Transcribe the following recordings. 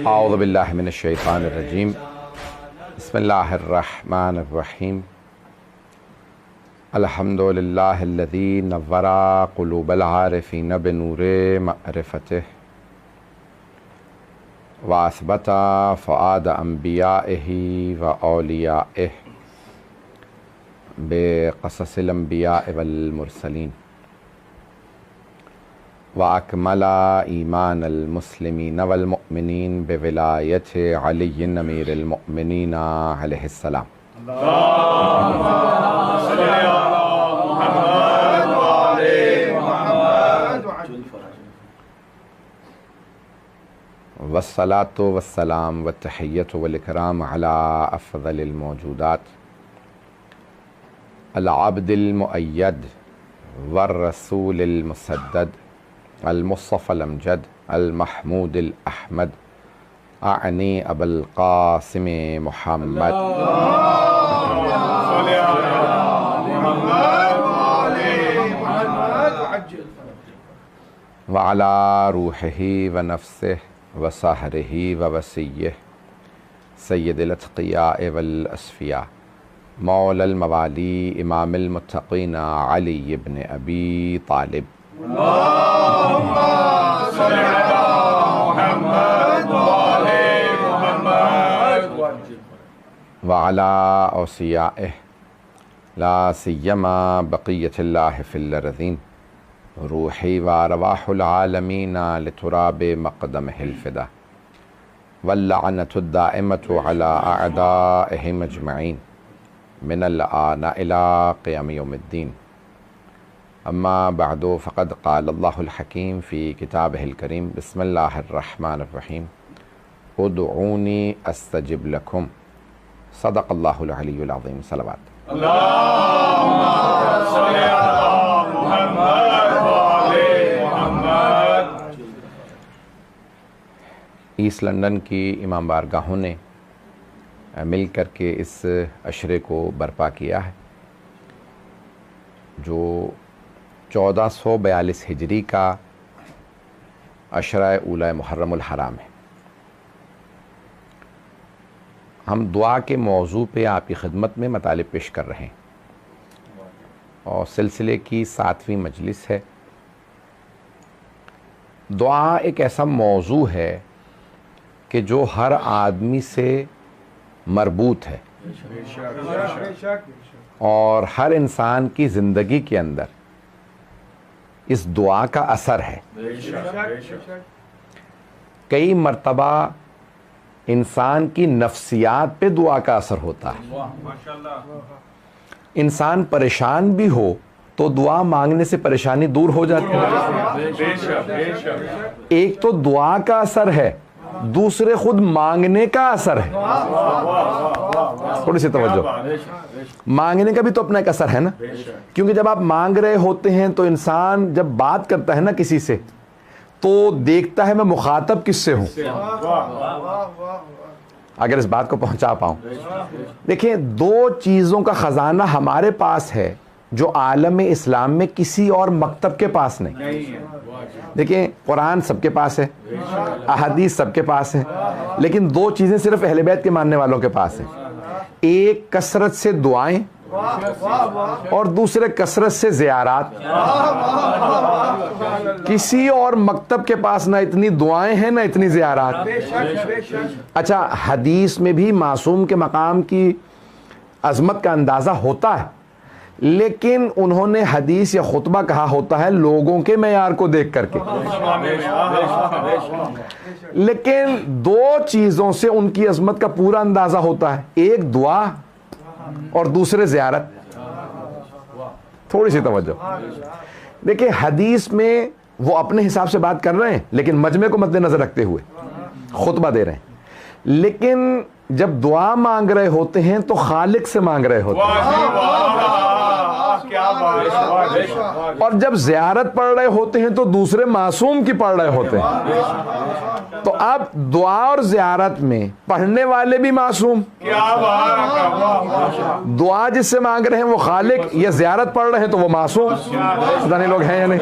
औज़ु बिल्लाहि मिनश शैतानिर रजीम। बिस्मिल्लाहिर रहमानिर रहीम। अल्हम्दुलिल्लाहिल्लज़ी नव्वरा क़ुलूबल आरिफ़ीन बिनूरि मअरिफ़तिह व असबता फ़ुआद अंबियाइही व औलियाइह बिक़ससिल अंबियाइ वल मुरसलीन व अकमला ईमानल मुस्लिमीन वल मुअमिनीन बिविलायति अलीय्यिन अमीरिल मुअमिनीन अलैहिस्सलाम। वस्सलातु वस्सलाम व तहिय्यतु वल इकराम अला अफ़ज़लिल मौजूदात अल अब्दिल मुअय्यद वर रसूलिल मुसद्दद अल मुस्तफ़ल अमजद अल महमूदिल अहमद आनी अबुल क़ासिम मुहम्मद व अला रूहिही व नफ्सिही व सहरिही व वसीय्यिही सय्यदिल अत्क़ियाए वल अस्फ़िया मौलल मवाली इमामिल मुत्तक़ीन अली इब्न अबी तालिब व अला औसियाइही ला सिय्यमा बक़िय्यतिल्लाहि फ़िल अर्ज़ीन रूही व अरवाहुल आलमीन लितुराबि मक़दमिहिल फ़िदा वल्लअनतुद दाइमतु अला अअदाइहिम अजमईन मिनल आन इला क़ियाम यौमिद्दीन। अम्मा बअदु फ़क़द क़ाल अल्लाहुल हकीम फ़ी किताबिहिल करीम बिस्मिल्लाहिर रहमानिर रहीम उदऊनी अस्तजिब लकुम सदक़ल्लाहुल अलीयुल अज़ीम। सलवात। ईस्ट लंदन की इमाम बारगाहों ने मिल कर के इस अशरे को बर्पा किया है जो 1442 हिजरी का अशरा उला मुहर्रमुल हराम है। हम दुआ के मौजू पे आपकी खिदमत में मतालिब पेश कर रहे हैं और सिलसिले की 7वीं मजलिस है। दुआ एक ऐसा मौजू है कि जो हर आदमी से मरबूत है और हर इंसान की ज़िंदगी के अंदर इस दुआ का असर है। कई मर्तबा इंसान की नफ्सियात पे दुआ का असर होता है। इंसान परेशान भी हो तो दुआ मांगने से परेशानी दूर हो जाती है। एक तो दुआ का असर है, दूसरे खुद मांगने का असर है। थोड़ी सी तवज्जो। मांगने का भी तो अपना एक असर है ना, क्योंकि जब आप मांग रहे होते हैं तो इंसान जब बात करता है ना किसी से तो देखता है मैं मुखातब किससे हूं, अगर इस बात को पहुंचा पाऊं। देखिए, दो चीजों का खजाना हमारे पास है जो आलम इस्लाम में किसी और मकतब के पास नहीं। देखिए, कुरान सबके पास है, अहदीस सबके पास है, लेकिन दो चीजें सिर्फ अहले बैत के मानने वालों के पास है। एक कसरत से दुआएं और दूसरे कसरत से ज़ियारात। किसी और मकतब के पास ना इतनी दुआएं हैं ना इतनी ज़ियारात। अच्छा, हदीस में भी मासूम के मकाम की अजमत का अंदाज़ा होता है, लेकिन उन्होंने हदीस या खुतबा कहा होता है लोगों के मेयार को देख करके। लेकिन दो चीज़ों से उनकी अजमत का पूरा अंदाज़ा होता है, एक दुआ और दूसरे ज़ियारत। थोड़ी सी तवज्जो। देखिए, हदीस में वो अपने हिसाब से बात कर रहे हैं लेकिन मजमे को मद्देनजर रखते हुए खुतबा दे रहे हैं, लेकिन जब दुआ मांग रहे होते हैं तो खालिक से मांग रहे होते हैं, और जब ज़ियारत पढ़ रहे होते हैं तो दूसरे मासूम की पढ़ रहे होते हैं। तो अब दुआ और ज़ियारत में पढ़ने वाले भी मासूम, दुआ जिससे मांग रहे हैं वो खालिक, या ज़ियारत पढ़ रहे हैं तो वो मासूम। पता नहीं लोग हैं या नहीं।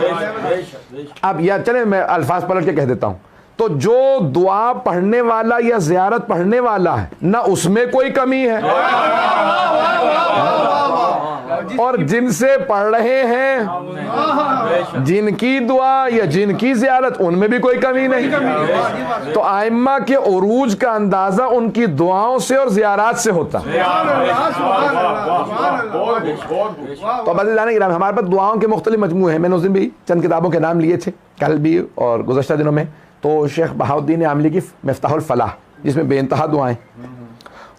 अब या चले मैं अल्फाज पलट के कह देता हूं, तो जो दुआ पढ़ने वाला या ज़ियारत पढ़ने वाला है ना उसमें कोई कमी है, और जिनसे पढ़ रहे हैं जिनकी दुआ या जिनकी ज़ियारत उनमें भी कोई कमी नहीं। तो आइम्मा के उरूज का अंदाजा उनकी दुआओं से और ज़ियारत से होता। तो बस जाने की हमारे पास दुआओं के मुख्तलिफ मजमू हैं। मैंने उस दिन भी चंद किताबों के नाम लिए थे, कल भी और गुज़श्ता दिनों में। तो शेख बहाउद्दीन आमली की मिफ्ताहुल फलाह, जिसमें बेइंतहा दुआएं,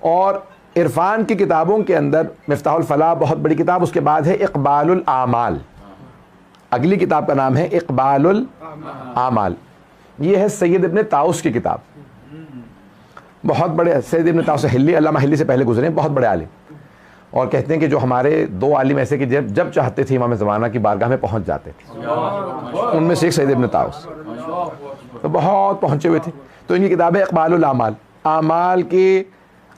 और इरफान की किताबों के अंदर मिफ्ताहुल फलाह बहुत बड़ी किताब, उसके बाद है इक़बालुल आमाल, अगली किताब का नाम है इक़बालुल आमाल। ये है सैयद इब्न ताउस की किताब, बहुत बड़े सैयद इब्न ताउस हिल्ली, अल्लामा हिल्ली से पहले गुजरे, बहुत बड़े आलिम, और कहते हैं कि जो हमारे दो आलिम ऐसे कि जब चाहते थे इमाम ज़माना की बारगाह में पहुंच जाते थे, उनमें से एक सैयद इब्न ताउस, तो बहुत पहुंचे हुए थे। तो इनकी किताब है इक़बालुल आमाल, आमाल की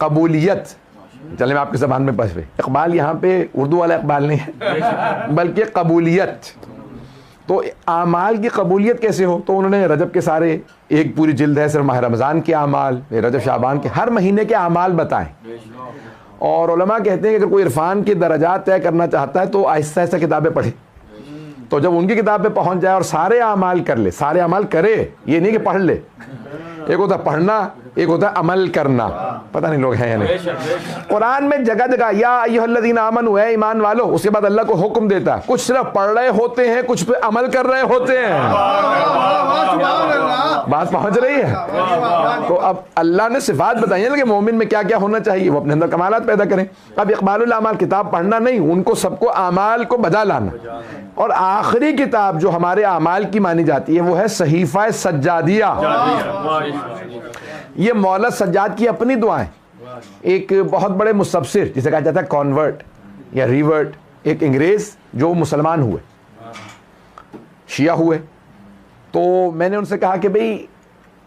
कबूलियत। चले मैं आपकी ज़बान में बस पे, इक़बाल यहाँ पे उर्दू वाला इक़बाल नहीं है बल्कि कबूलियत। तो आमाल की कबूलियत कैसे हो, तो उन्होंने रजब के सारे, एक पूरी जिल्द है सिर्फ माह रमज़ान के आमाल, रजब शाबान के, हर महीने के आमाल बताएं। और उलमा कहते हैं कि अगर कोई इरफान की दर्जात तय करना चाहता है तो आहिस्ता आहिस्ता किताबें पढ़े, तो जब उनकी किताब पे पहुंच जाए और सारे आमाल कर ले, सारे अमल करे, ये नहीं कि पढ़ ले, एक होता पढ़ना, एक होता अमल करना। पता नहीं लोग हैं या नहीं। कुरान में जगह जगह या अय्युहल्लज़ीना आमनू, है ईमान वालो, उसके बाद अल्लाह को हुक्म देता है, कुछ सिर्फ पढ़ रहे होते हैं, कुछ पे अमल कर रहे होते हैं। बात पहुंच रही है। तो अब अल्लाह ने सिफात बताई है कि मोमिन में क्या क्या होना चाहिए, वो अपने अंदर कमालात पैदा करें। अब इक़बालुल आमाल किताब पढ़ना नहीं, उनको सबको आमाल को बजा लाना। और आखिरी किताब जो हमारे आमाल की मानी जाती है वो है सहीफ़ा सज्जादिया। ये मौला सज्जाद की अपनी दुआएं, एक बहुत बड़े मुस्तबसिर जिसे कहा जाता है कॉन्वर्ट या रिवर्ट, एक अंग्रेज जो मुसलमान हुए, शिया हुए। तो मैंने उनसे कहा कि भाई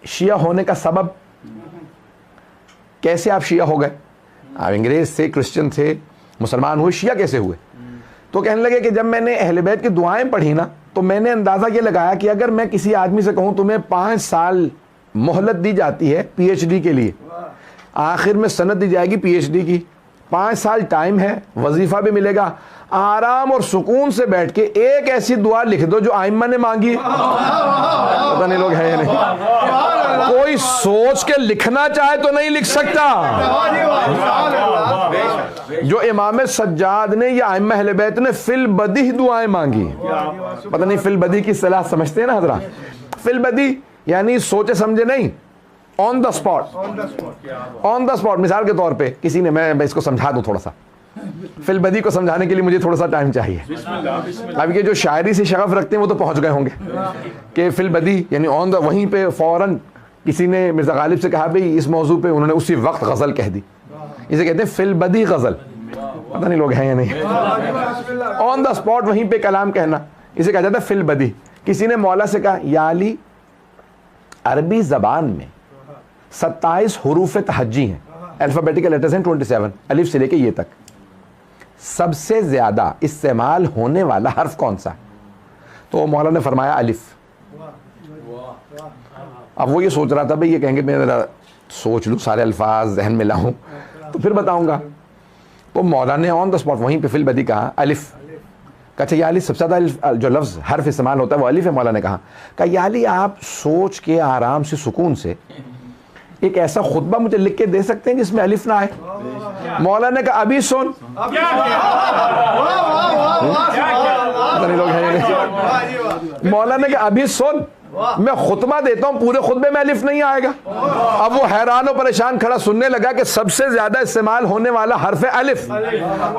शिया होने का सबब, कैसे आप शिया हो गए? आप अंग्रेज थे, क्रिश्चियन थे, मुसलमान हुए, शिया कैसे हुए? तो कहने लगे कि जब मैंने अहले बैत की दुआएं पढ़ी ना, तो मैंने अंदाज़ा ये लगाया कि अगर मैं किसी आदमी से कहूँ तुम्हें 5 साल मोहलत दी जाती है पीएचडी के लिए, आखिर में सनद दी जाएगी पीएचडी की, 5 साल टाइम है, वजीफा भी मिलेगा, आराम और सुकून से बैठ के एक ऐसी दुआ लिख दो जो आइम्मा ने मांगी। पता नहीं लोग हैं या नहीं। कोई सोच के लिखना चाहे तो नहीं लिख सकता। जो इमाम सज्जाद ने या आइम्मा अहले बैत ने फिल बदी दुआएं मांगी। पता नहीं फिल बदी की सलाह समझते हैं ना हजरा? फिल बदी यानी सोचे समझे नहीं, on the spot. On the spot मिसाल के तौर पे किसी ने, मैं इसको समझा दूं थोड़ा सा, फिल बदी को समझाने के लिए मुझे थोड़ा सा टाइम चाहिए। अब ये जो शायरी से शगफ रखते हैं वो तो पहुंच गए होंगे कि फिल बदी यानी ऑन द, वहीं पे फौरन किसी ने मिर्ज़ा गालिब से कहा भाई इस मौजू पे, उन्होंने उसी वक्त गज़ल कह दी। इसे कहते हैं फिल बदी गज़ल। पता नहीं लोग हैं या नहीं। ऑन द स्पॉट वहीं पे कलाम कहना, इसे कहा जाता है फिल बदी। किसी ने मौला से कहा या अली, अरबी ज़बान में 27 हुरूफ तहज्जी हैं, अल्फ़ाबेटिकल लेटर्स हैं 27, अलिफ से लेके ये तक। सबसे ज़्यादा इस्तेमाल होने वाला हर्फ कौन सा है? तो मौला ने फरमाया अलिफ। अब वो ये सोच रहा था भाई ये कहेंगे मैं ज़रा सोच लूँ, सारे अल्फाज जहन में लाऊं तो फिर बताऊंगा। तो मौला ने ऑन द स्पॉट वहीं पे फिल बदी कहा अलिफ। अच्छा या अली, सबसे ज़्यादा जो लफ्ज़ हर्फ इस्तेमाल होता है वो अलिफ है। मौला ने कहा या अली आप सोच के आराम से सुकून से एक ऐसा खुतबा मुझे लिख के दे सकते हैं जिसमें अलिफ ना आए? मौला ने कहा अभी सुन। मौला ने कहा अभी सुन, मैं खुतबा देता हूं, पूरे खुतबे में अलिफ नहीं आएगा। अब वो हैरान और परेशान खड़ा सुनने लगा कि सबसे ज्यादा इस्तेमाल होने वाला हर्फ है अलिफ।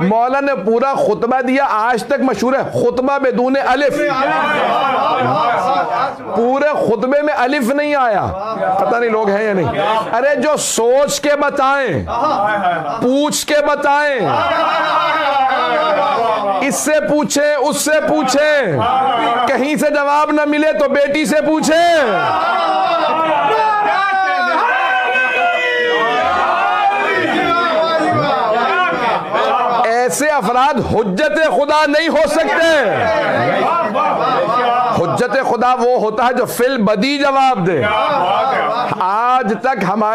मौला ने पूरा खुतबा दिया, आज तक मशहूर है खुतबा बेदून अलिफ। पूरे खुतबे में अलिफ नहीं आया। पता नहीं लोग हैं या नहीं। अरे जो सोच के बताएं, पूछ के बताएं, इससे पूछे उससे पूछे, कहीं से जवाब न मिले तो बेटी से पूछे। ऐसे अफराद हुज्जत खुदा नहीं हो सकते। हुज्जत खुदा वो होता है जो फिल बदी जवाब दे। आज तक हमारे